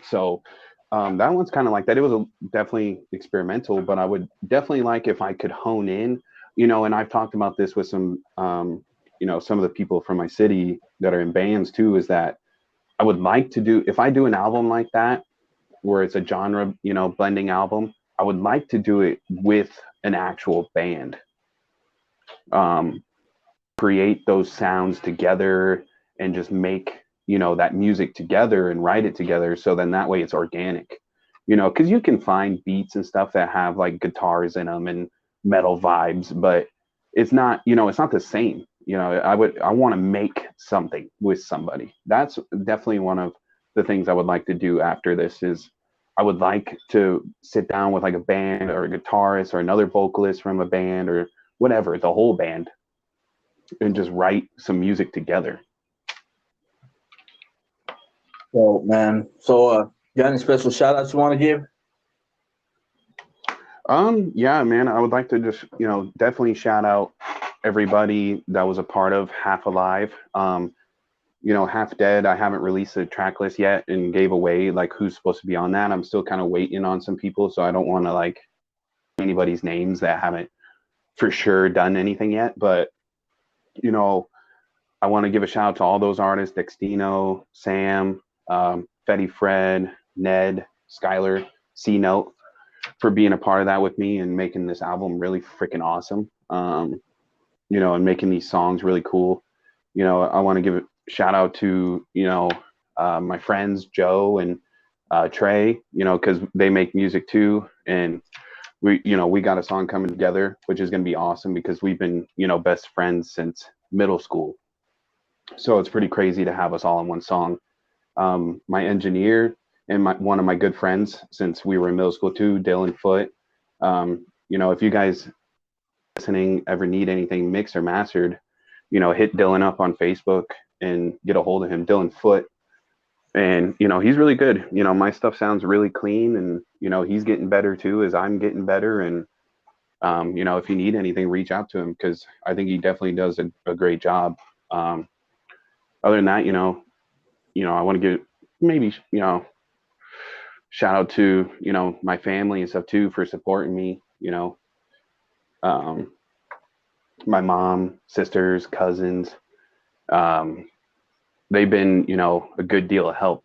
[SPEAKER 5] So that one's kind of like that. It was definitely experimental, but I would definitely like if I could hone in, and I've talked about this with some, some of the people from my city that are in bands too, is that I would like to do, if I do an album like that, where it's a genre, blending album, I would like to do it with an actual band. Create those sounds together and just make, that music together and write it together. So then that way it's organic, because you can find beats and stuff that have like guitars in them and metal vibes, but it's not, it's not the same. I want to make something with somebody. That's definitely one of the things I would like to do after this. Is I would like to sit down with like a band or a guitarist or another vocalist from a band or whatever, the whole band, and just write some music together.
[SPEAKER 4] So, man. So, you got any special shout outs you want to give?
[SPEAKER 5] Yeah, man, I would like to just, definitely shout out everybody that was a part of Half Alive. Half Dead, I haven't released a track list yet and gave away like who's supposed to be on that. I'm still kind of waiting on some people, so I don't want to like anybody's names that haven't for sure done anything yet. But I want to give a shout out to all those artists: Dextino, Sam, Fetty Fred, Ned, Skylar, C Note, for being a part of that with me and making this album really freaking awesome. And making these songs really cool. I want to give a shout out to, my friends, Joe and Trey, because they make music too. And we got a song coming together, which is going to be awesome because we've been, best friends since middle school. So it's pretty crazy to have us all in one song. My engineer and one of my good friends since we were in middle school too, Dylan Foote. If you guys listening ever need anything mixed or mastered, hit Dylan up on Facebook and get a hold of him, Dylan Foote. And, he's really good. My stuff sounds really clean, and, he's getting better too as I'm getting better. And, if you need anything, reach out to him because I think he definitely does a great job. Other than that, I want to give maybe, shout out to, my family and stuff too for supporting me, my mom, sisters, cousins, they've been, a good deal of help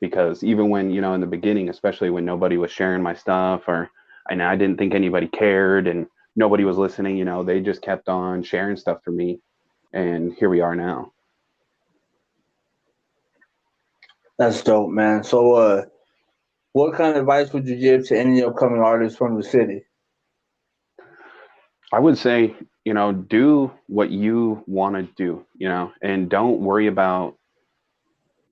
[SPEAKER 5] because even when, in the beginning, especially when nobody was sharing my stuff and I didn't think anybody cared and nobody was listening, they just kept on sharing stuff for me. And here we are now.
[SPEAKER 4] That's dope, man. So, what kind of advice would you give to any upcoming artists from the city?
[SPEAKER 5] I would say, do what you want to do, and don't worry about,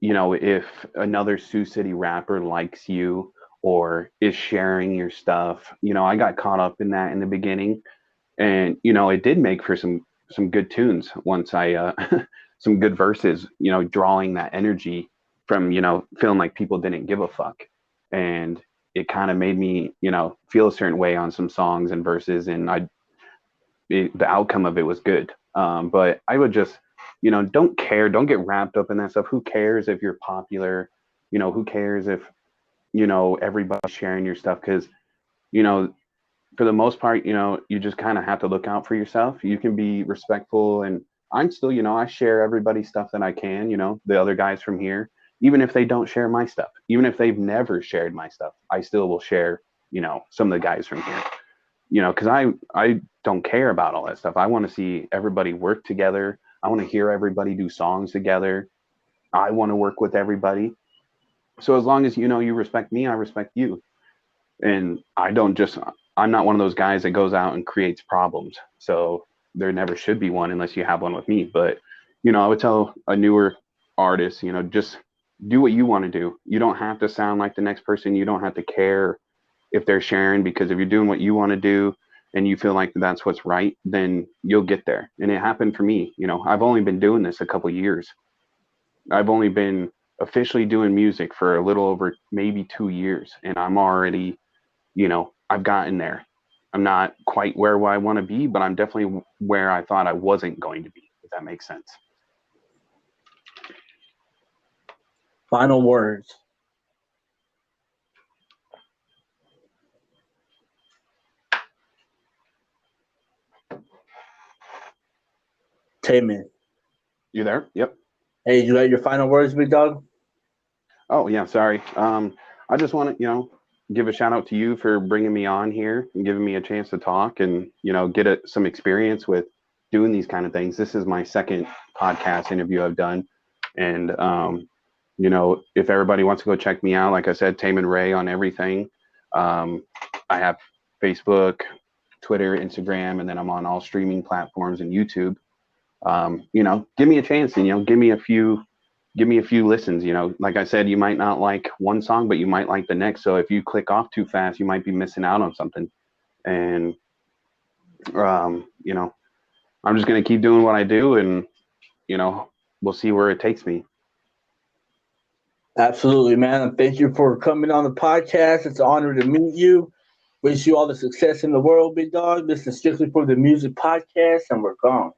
[SPEAKER 5] if another Sioux City rapper likes you or is sharing your stuff. I got caught up in that in the beginning and, it did make for some good tunes once I, some good verses, drawing that energy from, feeling like people didn't give a fuck. And it kind of made me, feel a certain way on some songs and verses. And the outcome of it was good. But I would just, don't get wrapped up in that stuff. Who cares if you're popular? Who cares if, everybody's sharing your stuff? Because, for the most part, you just kind of have to look out for yourself. You can be respectful. And I'm still, I share everybody's stuff that I can, the other guys from here, even if they don't share my stuff, even if they've never shared my stuff, I still will share, some of the guys from here. Because I don't care about all that stuff. I want to see everybody work together. I want to hear everybody do songs together. I want to work with everybody. So as long as, you respect me, I respect you. And I'm not one of those guys that goes out and creates problems. So there never should be one unless you have one with me. But, I would tell a newer artist, just do what you want to do. You don't have to sound like the next person. You don't have to care if they're sharing, because if you're doing what you want to do and you feel like that's what's right, then you'll get there. And it happened for me. I've only been doing this a couple years. I've only been officially doing music for a little over maybe 2 years. And I'm already, I've gotten there. I'm not quite where I want to be, but I'm definitely where I thought I wasn't going to be, if that makes sense.
[SPEAKER 4] Final words. Tamen.
[SPEAKER 5] You there? Yep.
[SPEAKER 4] Hey, you got your final words, big dog?
[SPEAKER 5] Oh yeah, sorry. I just want to, give a shout out to you for bringing me on here and giving me a chance to talk and, get some experience with doing these kind of things. This is my second podcast interview I've done. And, if everybody wants to go check me out, like I said, Tamen Rayy on everything. I have Facebook, Twitter, Instagram, and then I'm on all streaming platforms and YouTube. Give me a chance and, give me a few listens. Like I said, you might not like one song, but you might like the next. So if you click off too fast, you might be missing out on something. And, I'm just going to keep doing what I do and, we'll see where it takes me.
[SPEAKER 4] Absolutely, man. And thank you for coming on the podcast. It's an honor to meet you. Wish you all the success in the world, big dog. This is Strictly for the Music Podcast, and we're gone.